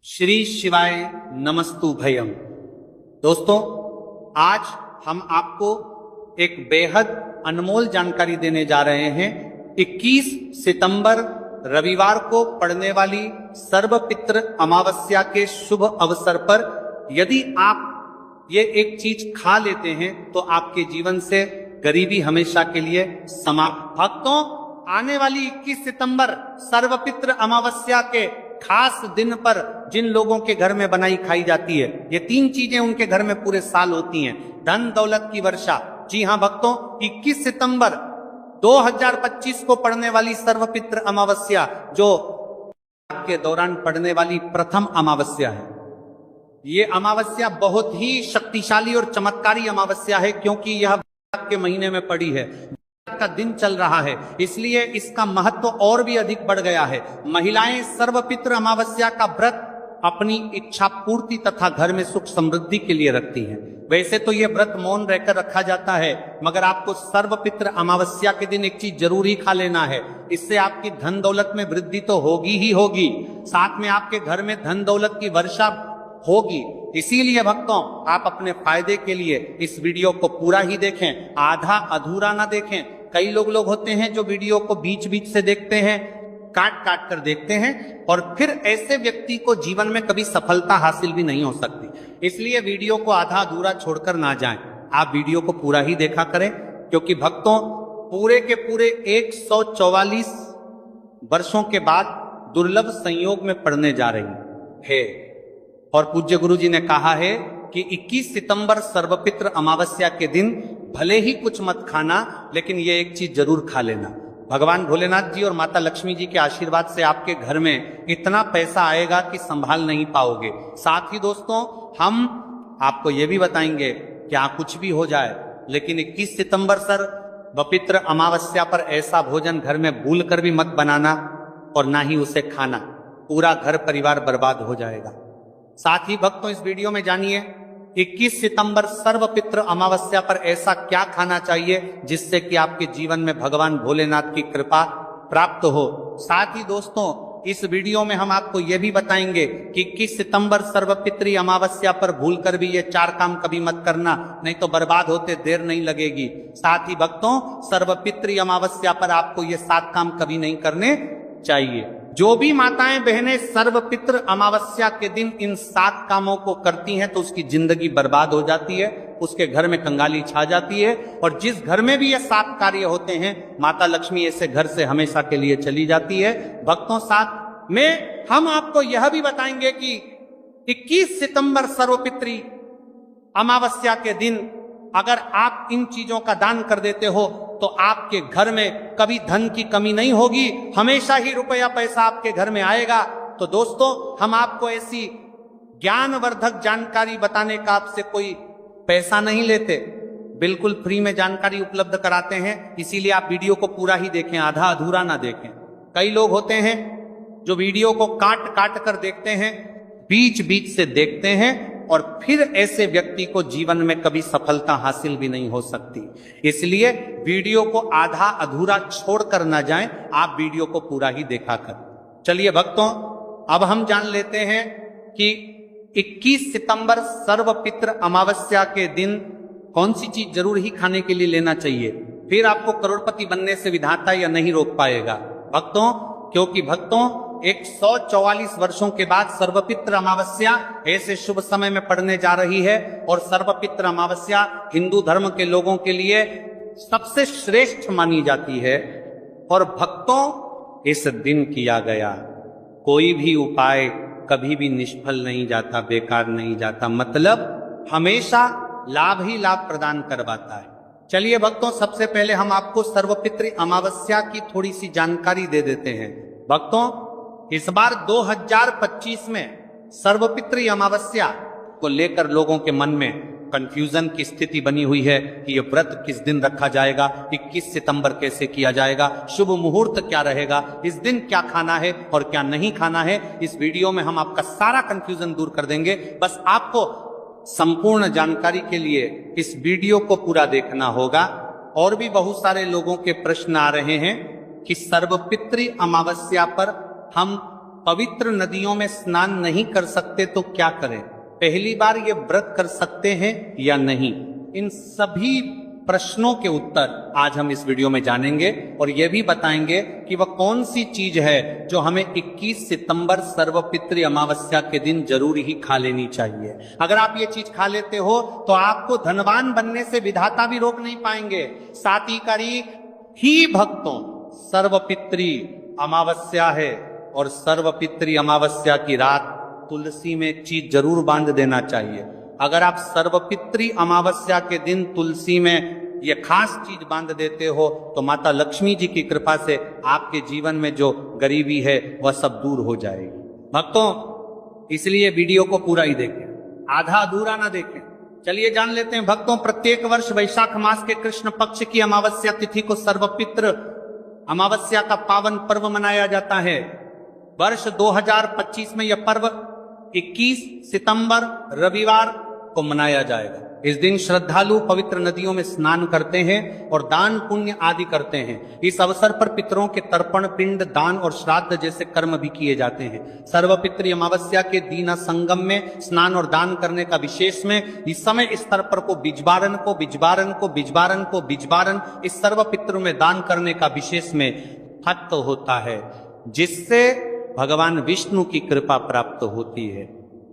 श्री शिवाय नमस्तु भयम। दोस्तों, आज हम आपको एक बेहद अनमोल जानकारी देने जा रहे हैं। 21 सितंबर रविवार को पड़ने वाली सर्वपित्र अमावस्या के शुभ अवसर पर यदि आप ये एक चीज खा लेते हैं तो आपके जीवन से गरीबी हमेशा के लिए समाप्त। भक्तों, आने वाली 21 सितंबर सर्वपित्र अमावस्या के खास दिन पर जिन लोगों के घर में बनाई खाई जाती है, ये 3 चीजें उनके घर में पूरे साल होती हैं। धन दौलत की वर्षा। जी हां भक्तों, 21 सितंबर 2025 को पड़ने वाली सर्वपित्र अमावस्या जो के दौरान पड़ने वाली प्रथम अमावस्या है। ये अमावस्या बहुत ही शक्तिशाली और चमत्कारी अमावस्या है, क्योंकि यह के महीने में पड़ी है, का दिन चल रहा है, इसलिए इसका महत्व और भी अधिक बढ़ गया है। महिलाएं सर्वपित्र अमावस्या का व्रत अपनी इच्छा पूर्ति तथा घर में सुख समृद्धि के लिए रखती हैं। वैसे तो यह व्रत मौन रहकर रखा जाता है, मगर आपको सर्वपित्र अमावस्या के दिन एक चीज जरूर ही खा लेना है। इससे आपकी धन दौलत में वृद्धि तो होगी ही होगी, साथ में आपके घर में धन दौलत की वर्षा होगी। इसीलिए भक्तों, आप अपने फायदे के लिए इस वीडियो को पूरा ही देखें, आधा अधूरा ना देखें। कई लोग होते हैं जो वीडियो को बीच बीच से देखते हैं, काट काट कर देखते हैं, और फिर ऐसे व्यक्ति को जीवन में कभी सफलता हासिल भी नहीं हो सकती। इसलिए वीडियो को आधा अधूरा छोड़कर ना जाएं, आप वीडियो को पूरा ही देखा करें, क्योंकि भक्तों पूरे के पूरे 144 वर्षों के बाद दुर्लभ संयोग में पड़ने जा रही है। और पूज्य गुरु जी ने कहा है कि 21 सितंबर सर्वपित्र अमावस्या के दिन भले ही कुछ मत खाना, लेकिन ये एक चीज जरूर खा लेना। भगवान भोलेनाथ जी और माता लक्ष्मी जी के आशीर्वाद से आपके घर में इतना पैसा आएगा कि संभाल नहीं पाओगे। साथ ही दोस्तों, हम आपको ये भी बताएंगे क्या कुछ भी हो जाए, लेकिन 21 सितंबर सर्वपित्र अमावस्या पर ऐसा भोजन घर में भूल कर भी मत बनाना और ना ही उसे खाना, पूरा घर परिवार बर्बाद हो जाएगा। साथ ही भक्तों, इस वीडियो में जानिए 21 सितंबर सर्वपित्र अमावस्या पर ऐसा क्या खाना चाहिए जिससे कि आपके जीवन में भगवान भोलेनाथ की कृपा प्राप्त हो। साथ ही दोस्तों, इस वीडियो में हम आपको यह भी बताएंगे कि 21 सितंबर सर्वपित्री अमावस्या पर भूलकर भी ये 4 काम कभी मत करना, नहीं तो बर्बाद होते देर नहीं लगेगी। साथ ही भक्तों, सर्वपित्री अमावस्या पर आपको ये 7 काम कभी नहीं करने चाहिए। जो भी माताएं बहनें सर्वपित्र अमावस्या के दिन इन 7 कामों को करती हैं तो उसकी जिंदगी बर्बाद हो जाती है, उसके घर में कंगाली छा जाती है, और जिस घर में भी ये 7 कार्य होते हैं, माता लक्ष्मी ऐसे घर से हमेशा के लिए चली जाती है। भक्तों, साथ में हम आपको यह भी बताएंगे कि 21 सितंबर सर्वपित्री अमावस्या के दिन अगर आप इन चीजों का दान कर देते हो तो आपके घर में कभी धन की कमी नहीं होगी, हमेशा ही रुपया पैसा आपके घर में आएगा। तो दोस्तों, हम आपको ऐसी ज्ञानवर्धक जानकारी बताने का आपसे कोई पैसा नहीं लेते, बिल्कुल फ्री में जानकारी उपलब्ध कराते हैं। इसीलिए आप वीडियो को पूरा ही देखें, आधा अधूरा ना देखें। कई लोग होते हैं जो वीडियो को काट काट कर देखते हैं, बीच बीच से देखते हैं, और फिर ऐसे व्यक्ति को जीवन में कभी सफलता हासिल भी नहीं हो सकती। इसलिए वीडियो को आधा अधूरा छोड़कर ना जाएं, आप वीडियो को पूरा ही देखा कर। चलिए भक्तों, अब हम जान लेते हैं कि 21 सितंबर सर्वपित्र अमावस्या के दिन कौन सी चीज जरूर ही खाने के लिए लेना चाहिए, फिर आपको करोड़पति बनने से विधाता या नहीं रोक पाएगा भक्तों। क्योंकि भक्तों, 144 वर्षों के बाद सर्वपित्र अमावस्या ऐसे शुभ समय में पड़ने जा रही है, और सर्वपित्र अमावस्या हिंदू धर्म के लोगों के लिए सबसे श्रेष्ठ मानी जाती है। और भक्तों, इस दिन किया गया कोई भी उपाय कभी भी निष्फल नहीं जाता, बेकार नहीं जाता, मतलब हमेशा लाभ ही लाभ प्रदान करवाता है। चलिए भक्तों, सबसे पहले हम आपको सर्वपित्री अमावस्या की थोड़ी सी जानकारी दे देते हैं। भक्तों, इस बार 2025 में सर्वपित्री अमावस्या को लेकर लोगों के मन में कंफ्यूजन की स्थिति बनी हुई है कि यह व्रत किस दिन रखा जाएगा, 21 सितंबर कैसे किया जाएगा, शुभ मुहूर्त क्या रहेगा, इस दिन क्या खाना है और क्या नहीं खाना है। इस वीडियो में हम आपका सारा कंफ्यूजन दूर कर देंगे। बस आपको संपूर्ण जानकारी के लिए इस वीडियो को पूरा देखना होगा। और भी बहुत सारे लोगों के प्रश्न आ रहे हैं कि सर्वपित्री अमावस्या पर हम पवित्र नदियों में स्नान नहीं कर सकते तो क्या करें, पहली बार ये व्रत कर सकते हैं या नहीं, इन सभी प्रश्नों के उत्तर आज हम इस वीडियो में जानेंगे और यह भी बताएंगे कि वह कौन सी चीज है जो हमें 21 सितंबर सर्वपितृ अमावस्या के दिन जरूर ही खा लेनी चाहिए। अगर आप ये चीज खा लेते हो तो आपको धनवान बनने से विधाता भी रोक नहीं पाएंगे। 7 तारीख ही भक्तों सर्वपितृ अमावस्या है और सर्वपितृ अमावस्या की रात तुलसी में एक चीज जरूर बांध देना चाहिए। अगर आप सर्वपितृ अमावस्या के दिन तुलसी में ये खास चीज बांध देते हो तो माता लक्ष्मी जी की कृपा से आपके जीवन में जो गरीबी है वह सब दूर हो जाएगी। भक्तों, इसलिए वीडियो को पूरा ही देखें, आधा अधूरा ना देखें। चलिए जान लेते हैं भक्तों, प्रत्येक वर्ष वैशाख मास के कृष्ण पक्ष की अमावस्या तिथि को सर्वपितृ अमावस्या का पावन पर्व मनाया जाता है। वर्ष 2025 में यह पर्व 21 सितंबर रविवार को मनाया जाएगा। इस दिन श्रद्धालु पवित्र नदियों में स्नान करते हैं और दान पुण्य आदि करते हैं। इस अवसर पर पितरों के तर्पण, पिंड दान और श्राद्ध जैसे कर्म भी किए जाते हैं। सर्वपितृ अमावस्या के दीना संगम में स्नान और दान करने का विशेष में इस समय इस स्तर पर को बिजबारन इस सर्वपितृ में दान करने का विशेष में महत्व होता है, जिससे भगवान विष्णु की कृपा प्राप्त होती है।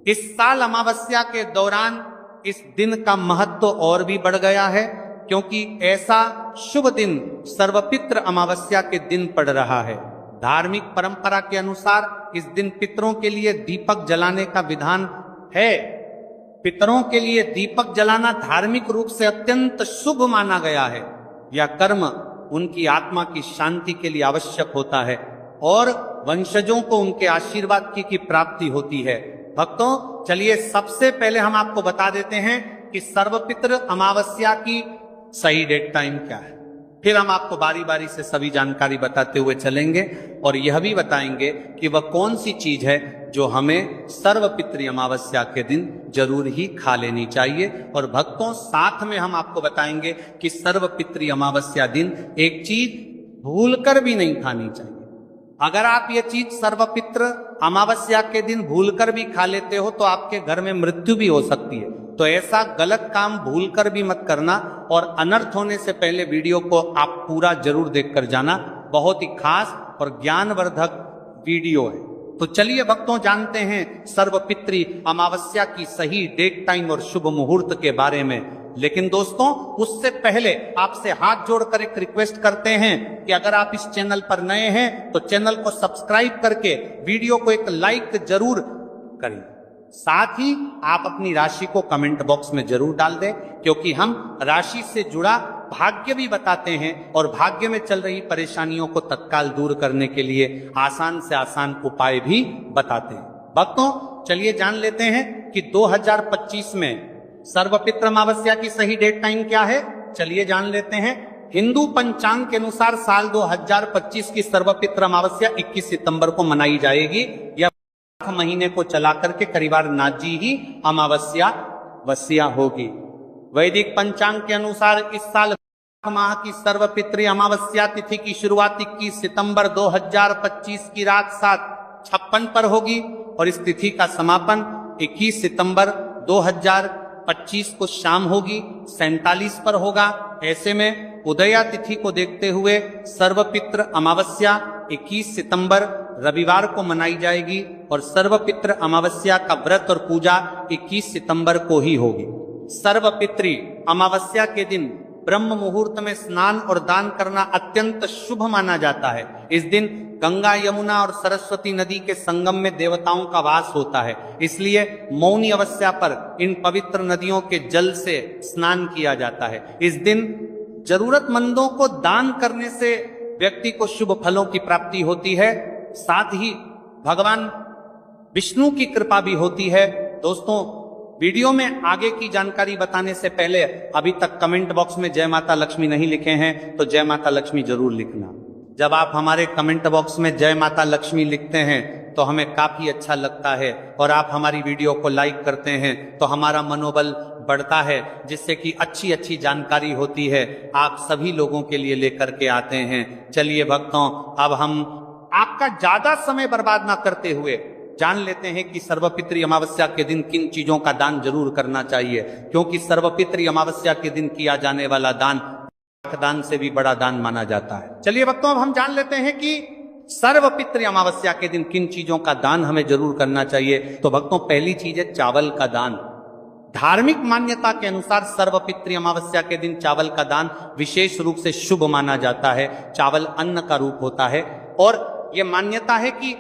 इस साल अमावस्या के दौरान इस दिन का महत्व और भी बढ़ गया है, क्योंकि ऐसा शुभ दिन सर्वपितृ अमावस्या के दिन पड़ रहा है। धार्मिक परंपरा के अनुसार इस दिन पितरों के लिए दीपक जलाने का विधान है। पितरों के लिए दीपक जलाना धार्मिक रूप से अत्यंत शुभ माना गया है। यह कर्म उनकी आत्मा की शांति के लिए आवश्यक होता है और वंशजों को उनके आशीर्वाद की प्राप्ति होती है। भक्तों, चलिए सबसे पहले हम आपको बता देते हैं कि सर्वपितृ अमावस्या की सही डेट टाइम क्या है। फिर हम आपको बारी बारी से सभी जानकारी बताते हुए चलेंगे और यह भी बताएंगे कि वह कौन सी चीज है जो हमें सर्वपितृ अमावस्या के दिन जरूर ही खा लेनी चाहिए। और भक्तों, साथ में हम आपको बताएंगे कि सर्वपितृ अमावस्या दिन एक चीज भूलकर भी नहीं खानी चाहिए। अगर आप ये चीज सर्वपितृ अमावस्या के दिन भूलकर भी खा लेते हो तो आपके घर में मृत्यु भी हो सकती है। तो ऐसा गलत काम भूलकर भी मत करना और अनर्थ होने से पहले वीडियो को आप पूरा जरूर देखकर जाना। बहुत ही खास और ज्ञानवर्धक वीडियो है। तो चलिए भक्तों, जानते हैं सर्वपितृ अमावस्या की सही डेट टाइम और शुभ मुहूर्त के बारे में। लेकिन दोस्तों, उससे पहले आपसे हाथ जोड़कर एक रिक्वेस्ट करते हैं कि अगर आप इस चैनल पर नए हैं तो चैनल को सब्सक्राइब करके वीडियो को एक लाइक जरूर करें। साथ ही आप अपनी राशि को कमेंट बॉक्स में जरूर डाल दें, क्योंकि हम राशि से जुड़ा भाग्य भी बताते हैं और भाग्य में चल रही परेशानियों को तत्काल दूर करने के लिए आसान से आसान उपाय भी बताते हैं। भक्तों, चलिए जान लेते हैं कि 2025 में सर्वपितृ अमावस्या की सही डेट टाइम क्या है। चलिए जान लेते हैं। हिंदू पंचांग के अनुसार साल 2025 की सर्वपितृ अमावस्या 21 सितंबर को मनाई जाएगी। यह महीने को चला करके करीबार नाजी ही अमावस्या होगी। वैदिक पंचांग के अनुसार इस साल माह की सर्वपितृ अमावस्या तिथि की शुरुआत 21 सितंबर 2025 की रात 7:56 पर होगी और इस तिथि का समापन 21 सितंबर 2025 को शाम होगी 47 पर होगा। ऐसे में उदया तिथि को देखते हुए सर्वपितृ अमावस्या 21 सितंबर रविवार को मनाई जाएगी और सर्वपितृ अमावस्या का व्रत और पूजा 21 सितंबर को ही होगी। सर्वपितृ अमावस्या के दिन ब्रह्म मुहूर्त में स्नान और दान करना अत्यंत शुभ माना जाता है। इस दिन गंगा, यमुना और सरस्वती नदी के संगम में देवताओं का वास होता है, इसलिए मौनी अमावस्या पर इन पवित्र नदियों के जल से स्नान किया जाता है। इस दिन जरूरतमंदों को दान करने से व्यक्ति को शुभ फलों की प्राप्ति होती है, साथ ही भगवान विष्णु की कृपा भी होती है। दोस्तों, वीडियो में आगे की जानकारी बताने से पहले अभी तक कमेंट बॉक्स में जय माता लक्ष्मी नहीं लिखे हैं तो जय माता लक्ष्मी जरूर लिखना। जब आप हमारे कमेंट बॉक्स में जय माता लक्ष्मी लिखते हैं तो हमें काफी अच्छा लगता है और आप हमारी वीडियो को लाइक करते हैं तो हमारा मनोबल बढ़ता है, जिससे कि अच्छी अच्छी जानकारी होती है आप सभी लोगों के लिए लेकर के आते हैं। चलिए भक्तों, अब हम आपका ज्यादा समय बर्बाद ना करते हुए जान लेते हैं कि सर्वपितृ अमावस्या के दिन किन चीजों का दान जरूर करना चाहिए, क्योंकि सर्वपितृ अमावस्या के दिन किया जाने वाला दान दान से भी बड़ा दान माना जाता है। चलिए भक्तों, अब हम जान लेते हैं कि सर्वपितृ अमावस्या के दिन किन चीजों का दान हमें जरूर करना चाहिए। तो भक्तों, पहली चीज है चावल का दान। धार्मिक मान्यता के अनुसार सर्वपितृ अमावस्या के दिन चावल का दान विशेष रूप से शुभ माना जाता है। चावल अन्न का रूप होता है और यह मान्यता है कि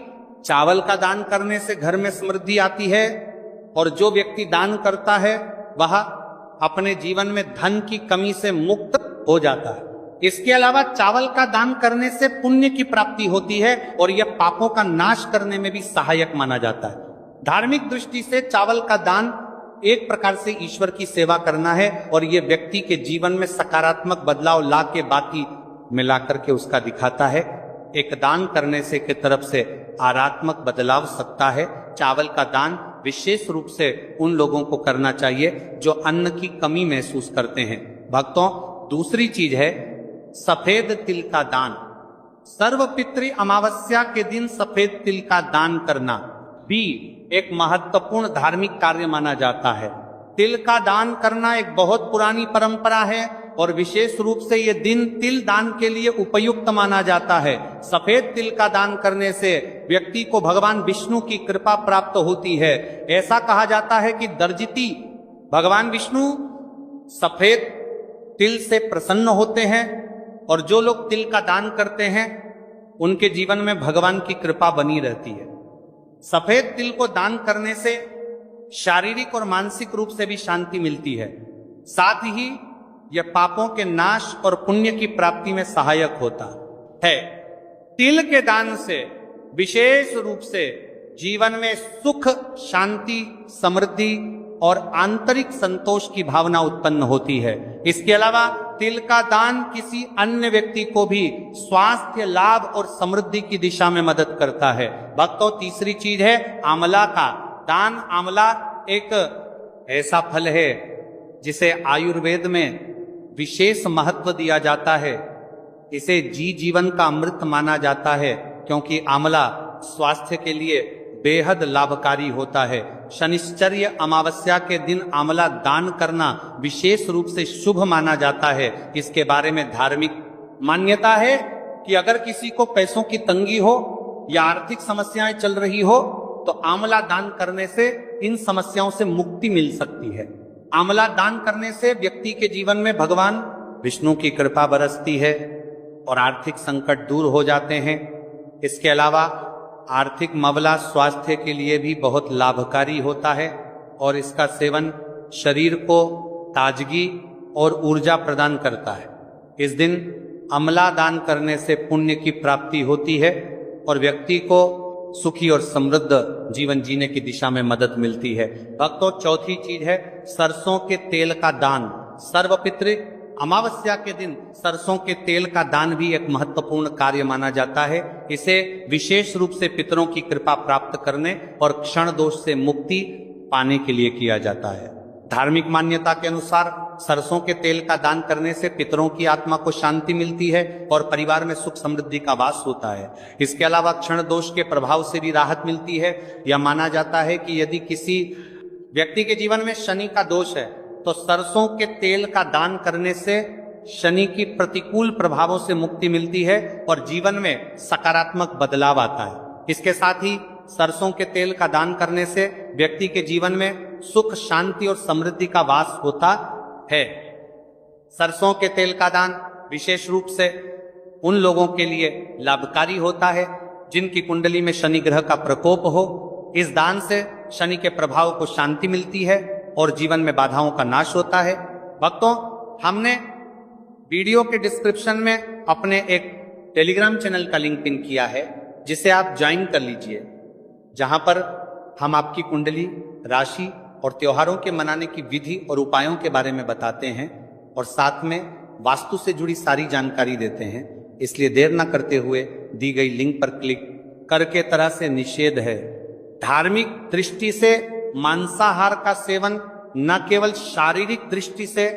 चावल का दान करने से घर में समृद्धि आती है और जो व्यक्ति दान करता है वह अपने जीवन में धन की कमी से मुक्त हो जाता है। इसके अलावा चावल का दान करने से पुण्य की प्राप्ति होती है और यह पापों का नाश करने में भी सहायक माना जाता है। धार्मिक दृष्टि से चावल का दान एक प्रकार से ईश्वर की सेवा करना है और यह व्यक्ति के जीवन में सकारात्मक बदलाव ला के बाकी मिलाकर के उसका दिखाता है। एक दान करने से की तरफ से आरात्मक बदलाव सकता है। चावल का दान विशेष रूप से उन लोगों को करना चाहिए जो अन्न की कमी महसूस करते हैं। भक्तों, दूसरी चीज है सफेद तिल का दान। सर्वपितृ अमावस्या के दिन सफेद तिल का दान करना भी एक महत्वपूर्ण धार्मिक कार्य माना जाता है। तिल का दान करना एक बहुत पुरानी परंपरा है और विशेष रूप से यह दिन तिल दान के लिए उपयुक्त माना जाता है। सफेद तिल का दान करने से व्यक्ति को भगवान विष्णु की कृपा प्राप्त होती है। ऐसा कहा जाता है कि दर्जिती भगवान विष्णु सफेद तिल से प्रसन्न होते हैं और जो लोग तिल का दान करते हैं उनके जीवन में भगवान की कृपा बनी रहती है। सफेद तिल को दान करने से शारीरिक और मानसिक रूप से भी शांति मिलती है। साथ ही यह पापों के नाश और पुण्य की प्राप्ति में सहायक होता है। तिल के दान से विशेष रूप से जीवन में सुख, शांति, समृद्धि और आंतरिक संतोष की भावना उत्पन्न होती है। इसके अलावा तिल का दान किसी अन्य व्यक्ति को भी स्वास्थ्य लाभ और समृद्धि की दिशा में मदद करता है। भक्तों, तीसरी चीज है आंवला का दान। आंवला एक ऐसा फल है जिसे आयुर्वेद में विशेष महत्व दिया जाता है। इसे जीवन का अमृत माना जाता है क्योंकि आंवला स्वास्थ्य के लिए बेहद लाभकारी होता है। शनिश्चर्य अमावस्या के दिन आंवला दान करना विशेष रूप से शुभ माना जाता है। इसके बारे में धार्मिक मान्यता है कि अगर किसी को पैसों की तंगी हो या आर्थिक समस्याएं चल रही हो तो आंवला दान करने से इन समस्याओं से मुक्ति मिल सकती है। आंवला दान करने से व्यक्ति के जीवन में भगवान विष्णु की कृपा बरसती है और आर्थिक संकट दूर हो जाते हैं। इसके अलावा आर्थिक मवला स्वास्थ्य के लिए भी बहुत लाभकारी होता है और इसका सेवन शरीर को ताजगी और ऊर्जा प्रदान करता है। इस दिन आंवला दान करने से पुण्य की प्राप्ति होती है और व्यक्ति को सुखी और समृद्ध जीवन जीने की दिशा में मदद मिलती है। भक्तों, चौथी चीज है सरसों के तेल का दान। सर्वपितृ अमावस्या के दिन सरसों के तेल का दान भी एक महत्वपूर्ण कार्य माना जाता है। इसे विशेष रूप से पितरों की कृपा प्राप्त करने और क्षण दोष से मुक्ति पाने के लिए किया जाता है। धार्मिक मान्यता के अनुसार सरसों के तेल का दान करने से पितरों की आत्मा को शांति मिलती है और परिवार में सुख समृद्धि का वास होता है। इसके अलावा क्षण दोष के प्रभाव से भी राहत मिलती है। यह माना जाता है कि यदि किसी व्यक्ति के जीवन में शनि का दोष है तो सरसों के तेल का दान करने से शनि की प्रतिकूल प्रभावों से मुक्ति मिलती है और जीवन में सकारात्मक बदलाव आता है। इसके साथ ही सरसों के तेल का दान करने से व्यक्ति के जीवन में सुख, शांति और समृद्धि का वास होता है। सरसों के तेल का दान विशेष रूप से उन लोगों के लिए लाभकारी होता है जिनकी कुंडली में शनि ग्रह का प्रकोप हो। इस दान से शनि के प्रभाव को शांति मिलती है और जीवन में बाधाओं का नाश होता है। भक्तों, हमने वीडियो के डिस्क्रिप्शन में अपने एक टेलीग्राम चैनल का लिंक पिन किया है जिसे आप ज्वाइन कर लीजिए, जहां पर हम आपकी कुंडली, राशि और त्योहारों के मनाने की विधि और उपायों के बारे में बताते हैं और साथ में वास्तु से जुड़ी सारी जानकारी देते हैं। इसलिए देर न करते हुए दी गई लिंक पर क्लिक करके तरह से निषेध है। धार्मिक दृष्टि से मांसाहार का सेवन न केवल शारीरिक दृष्टि से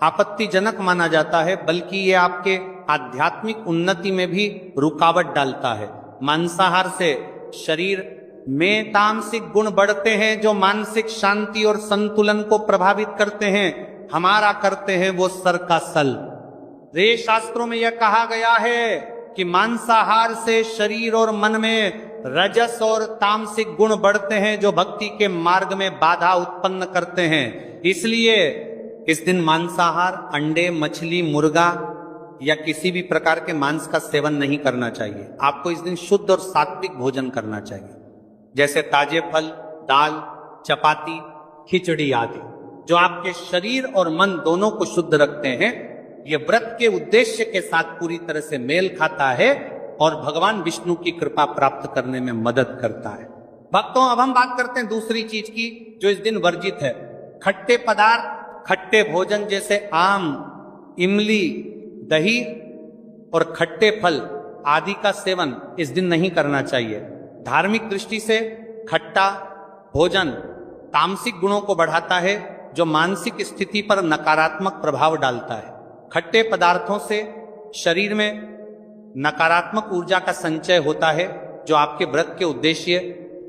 आपत्तिजनक माना जाता है बल्कि ये आपके आध्यात्मिक उन्नति में भी रुकावट डालता है। मांसाहार से शरीर में तामसिक गुण बढ़ते हैं जो मानसिक शांति और संतुलन को प्रभावित करते हैं, हमारा करते हैं वो सर का सल। रे शास्त्रों में यह कहा गया है कि मांसाहार से शरीर और मन में रजस और तामसिक गुण बढ़ते हैं जो भक्ति के मार्ग में बाधा उत्पन्न करते हैं। इसलिए इस दिन मांसाहार, अंडे, मछली, मुर्गा या किसी भी प्रकार के मांस का सेवन नहीं करना चाहिए। आपको इस दिन शुद्ध और सात्विक भोजन करना चाहिए, जैसे ताजे फल, दाल, चपाती, खिचड़ी आदि, जो आपके शरीर और मन दोनों को शुद्ध रखते हैं। ये व्रत के उद्देश्य के साथ पूरी तरह से मेल खाता है और भगवान विष्णु की कृपा प्राप्त करने में मदद करता है। भक्तों, अब हम बात करते हैं दूसरी चीज की जो इस दिन वर्जित है। खट्टे पदार्थ, खट्टे भोजन जैसे आम, इमली, दही और खट्टे फल आदि का सेवन इस दिन नहीं करना चाहिए। धार्मिक दृष्टि से खट्टा भोजन तामसिक गुणों को बढ़ाता है जो मानसिक स्थिति पर नकारात्मक प्रभाव डालता है। खट्टे पदार्थों से शरीर में नकारात्मक ऊर्जा का संचय होता है जो आपके व्रत के उद्देश्य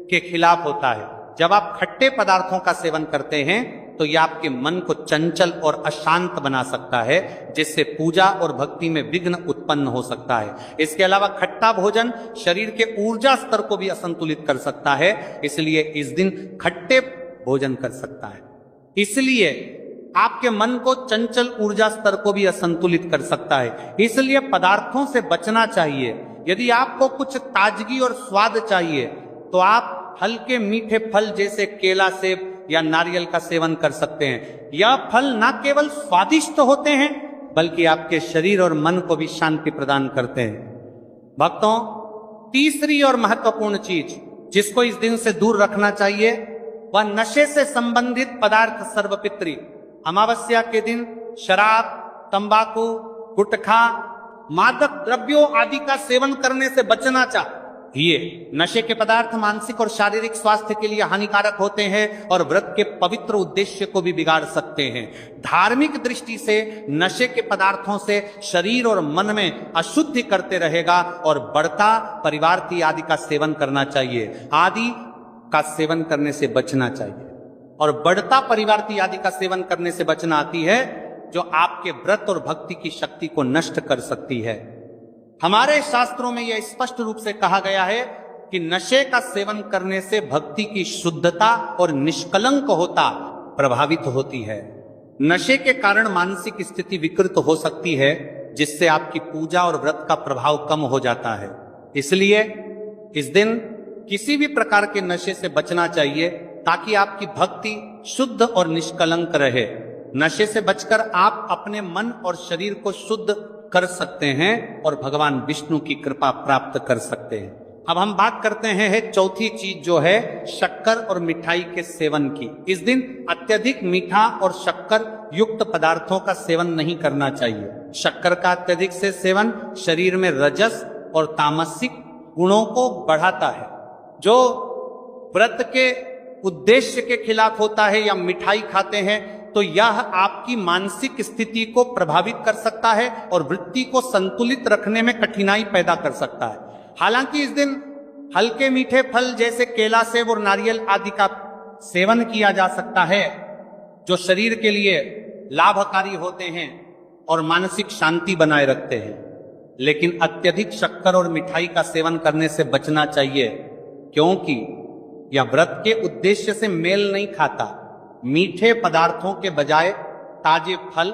के खिलाफ होता है। जब आप खट्टे पदार्थों का सेवन करते हैं तो यह आपके मन को चंचल और अशांत बना सकता है, जिससे पूजा और भक्ति में विघ्न उत्पन्न हो सकता है। इसके अलावा खट्टा भोजन शरीर के ऊर्जा स्तर को भी असंतुलित कर सकता है, इसलिए इस दिन खट्टे भोजन कर सकता है। इसलिए आपके मन को चंचल ऊर्जा स्तर को भी असंतुलित कर सकता है, इसलिए पदार्थों से बचना चाहिए। यदि आपको कुछ ताजगी और स्वाद चाहिए तो आप हल्के मीठे फल जैसे केला, सेब या नारियल का सेवन कर सकते हैं। यह फल न केवल स्वादिष्ट होते हैं बल्कि आपके शरीर और मन को भी शांति प्रदान करते हैं। भक्तों, तीसरी और महत्वपूर्ण चीज जिसको इस दिन से दूर रखना चाहिए वह नशे से संबंधित पदार्थ सर्वपित्री। अमावस्या के दिन शराब, तंबाकू, गुटखा, मादक द्रव्यों आदि का सेवन करने से बचना चाहिए। नशे के पदार्थ मानसिक और शारीरिक स्वास्थ्य के लिए हानिकारक होते हैं और व्रत के पवित्र उद्देश्य को भी बिगाड़ सकते हैं। धार्मिक दृष्टि से नशे के पदार्थों से शरीर और मन में अशुद्धि करते रहेगा और बढ़ता परिवारती आदि का सेवन करना चाहिए। आदि का सेवन करने से बचना चाहिए और बढ़ता परिवारती आदि का सेवन करने से बचना आती है जो आपके व्रत और भक्ति की शक्ति को नष्ट कर सकती है। हमारे शास्त्रों में यह स्पष्ट रूप से कहा गया है कि नशे का सेवन करने से भक्ति की शुद्धता और निष्कलंक होता प्रभावित होती है। नशे के कारण मानसिक स्थिति विकृत हो सकती है, जिससे आपकी पूजा और व्रत का प्रभाव कम हो जाता है। इसलिए इस दिन किसी भी प्रकार के नशे से बचना चाहिए ताकि आपकी भक्ति शुद्ध और निष्कलंक रहे। नशे से बचकर आप अपने मन और शरीर को शुद्ध कर सकते हैं और भगवान विष्णु की कृपा प्राप्त कर सकते हैं। अब हम बात करते हैं चौथी चीज जो है शक्कर और मिठाई के सेवन की। इस दिन अत्यधिक मीठा और शक्कर युक्त पदार्थों का सेवन नहीं करना चाहिए। शक्कर का अत्यधिक से सेवन शरीर में रजस और तामसिक गुणों को बढ़ाता है जो व्रत के उद्देश्य के खिलाफ होता है। या मिठाई खाते हैं तो यह आपकी मानसिक स्थिति को प्रभावित कर सकता है और वृत्ति को संतुलित रखने में कठिनाई पैदा कर सकता है। हालांकि इस दिन हल्के मीठे फल जैसे केला, सेब और नारियल आदि का सेवन किया जा सकता है जो शरीर के लिए लाभकारी होते हैं और मानसिक शांति बनाए रखते हैं, लेकिन अत्यधिक शक्कर और मिठाई का सेवन करने से बचना चाहिए क्योंकि यह व्रत के उद्देश्य से मेल नहीं खाता। मीठे पदार्थों के बजाय ताजे फल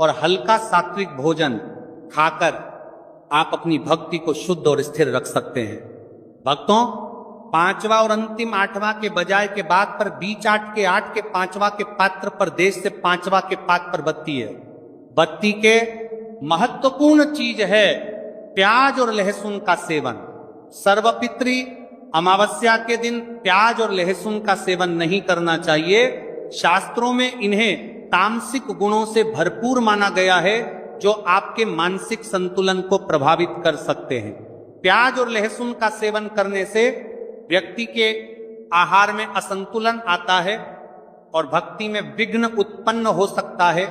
और हल्का सात्विक भोजन खाकर आप अपनी भक्ति को शुद्ध और स्थिर रख सकते हैं। भक्तों, पांचवा और अंतिम आठवां के बजाय के बाद पर बीच आठ के पांचवा के पात्र पर देश से पांचवा के पात्र पर बत्ती है। बत्ती के महत्वपूर्ण चीज है प्याज और लहसुन का सेवन। सर्वपित्री अमावस्या के दिन प्याज और लहसुन का सेवन नहीं करना चाहिए। शास्त्रों में इन्हें तामसिक गुणों से भरपूर माना गया है जो आपके मानसिक संतुलन को प्रभावित कर सकते हैं। प्याज और लहसुन का सेवन करने से व्यक्ति के आहार में असंतुलन आता है और भक्ति में विघ्न उत्पन्न हो सकता है।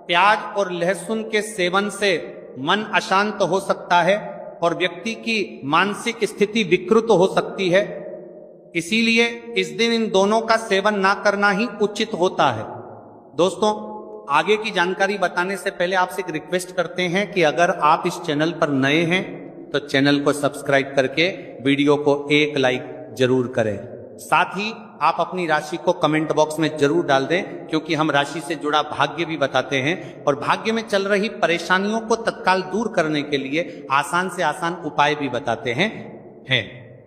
प्याज और लहसुन के सेवन से मन अशांत हो सकता है और व्यक्ति की मानसिक स्थिति विकृत हो सकती है। इसीलिए इस दिन इन दोनों का सेवन ना करना ही उचित होता है। दोस्तों, आगे की जानकारी बताने से पहले आपसे एक रिक्वेस्ट करते हैं कि अगर आप इस चैनल पर नए हैं तो चैनल को सब्सक्राइब करके वीडियो को एक लाइक जरूर करें। साथ ही आप अपनी राशि को कमेंट बॉक्स में जरूर डाल दें, क्योंकि हम राशि से जुड़ा भाग्य भी बताते हैं और भाग्य में चल रही परेशानियों को तत्काल दूर करने के लिए आसान से आसान उपाय भी बताते हैं।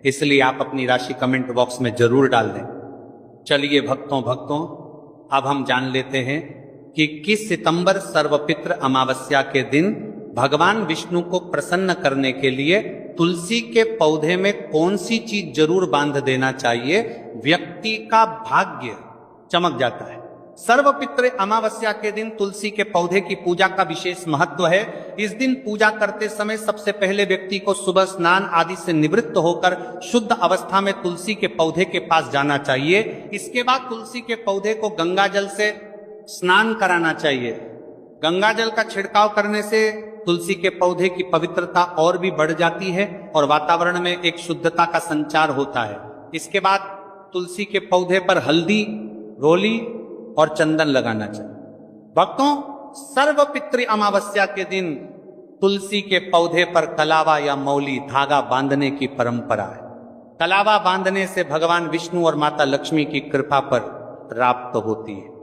इसलिए आप अपनी राशि कमेंट बॉक्स में जरूर डाल दें। चलिए भक्तों, अब हम जान लेते हैं कि 21 सितंबर सर्वपित्र अमावस्या के दिन भगवान विष्णु को प्रसन्न करने के लिए तुलसी के पौधे में कौन सी चीज जरूर बांध देना चाहिए, व्यक्ति का भाग्य चमक जाता है। सर्वपित्र अमावस्या के दिन तुलसी के पौधे की पूजा का विशेष महत्व है। इस दिन पूजा करते समय सबसे पहले व्यक्ति को सुबह स्नान आदि से निवृत्त होकर शुद्ध अवस्था में तुलसी के पौधे के पास जाना चाहिए। इसके बाद तुलसी के पौधे को गंगा जल से स्नान कराना चाहिए। गंगा जल का छिड़काव करने से तुलसी के पौधे की पवित्रता और भी बढ़ जाती है और वातावरण में एक शुद्धता का संचार होता है। इसके बाद तुलसी के पौधे पर हल्दी, रोली और चंदन लगाना चाहिए। भक्तों, सर्वपितृ अमावस्या के दिन तुलसी के पौधे पर कलावा या मौली धागा बांधने की परंपरा है। कलावा बांधने से भगवान विष्णु और माता लक्ष्मी की कृपा पर प्राप्त होती है।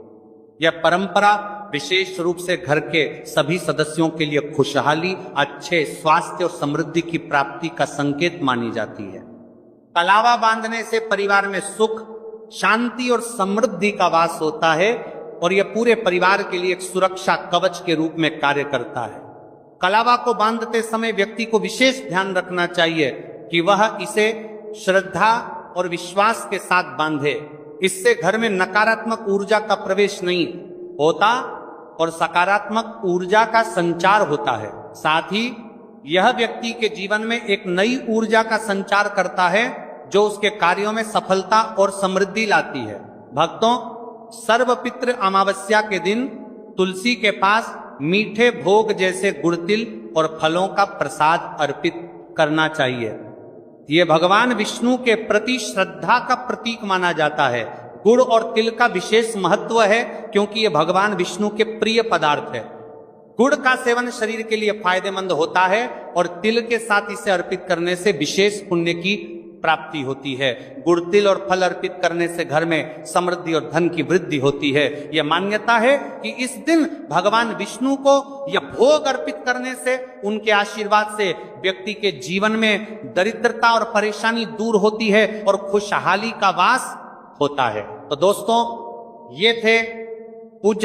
यह परंपरा विशेष रूप से घर के सभी सदस्यों के लिए खुशहाली, अच्छे स्वास्थ्य और समृद्धि की प्राप्ति का संकेत मानी जाती है। कलावा बांधने से परिवार में सुख, शांति और समृद्धि का वास होता है और यह पूरे परिवार के लिए एक सुरक्षा कवच के रूप में कार्य करता है। कलावा को बांधते समय व्यक्ति को विशेष ध्यान रखना चाहिए कि वह इसे श्रद्धा और विश्वास के साथ बांधे। इससे घर में नकारात्मक ऊर्जा का प्रवेश नहीं होता और सकारात्मक ऊर्जा का संचार होता है। साथ ही यह व्यक्ति के जीवन में एक नई ऊर्जा का संचार करता है जो उसके कार्यों में सफलता और समृद्धि लाती है। भक्तों, सर्वपितृ अमावस्या के दिन तुलसी के पास मीठे भोग जैसे गुड़तिल और फलों का प्रसाद अर्पित करना चाहिए। ये भगवान विष्णु के प्रति श्रद्धा का प्रतीक माना जाता है। गुड़ और तिल का विशेष महत्व है क्योंकि ये भगवान विष्णु के प्रिय पदार्थ है। गुड़ का सेवन शरीर के लिए फायदेमंद होता है और तिल के साथ इसे अर्पित करने से विशेष पुण्य की प्राप्ति होती है। गुड़, तिल और फल अर्पित करने से घर में समृद्धि और धन की वृद्धि होती है। यह मान्यता है कि इस दिन भगवान विष्णु को यह भोग अर्पित करने से, उनके आशीर्वाद से व्यक्ति के जीवन में दरिद्रता और परेशानी दूर होती है और खुशहाली का वास होता है। तो दोस्तों, ये थे पूज्य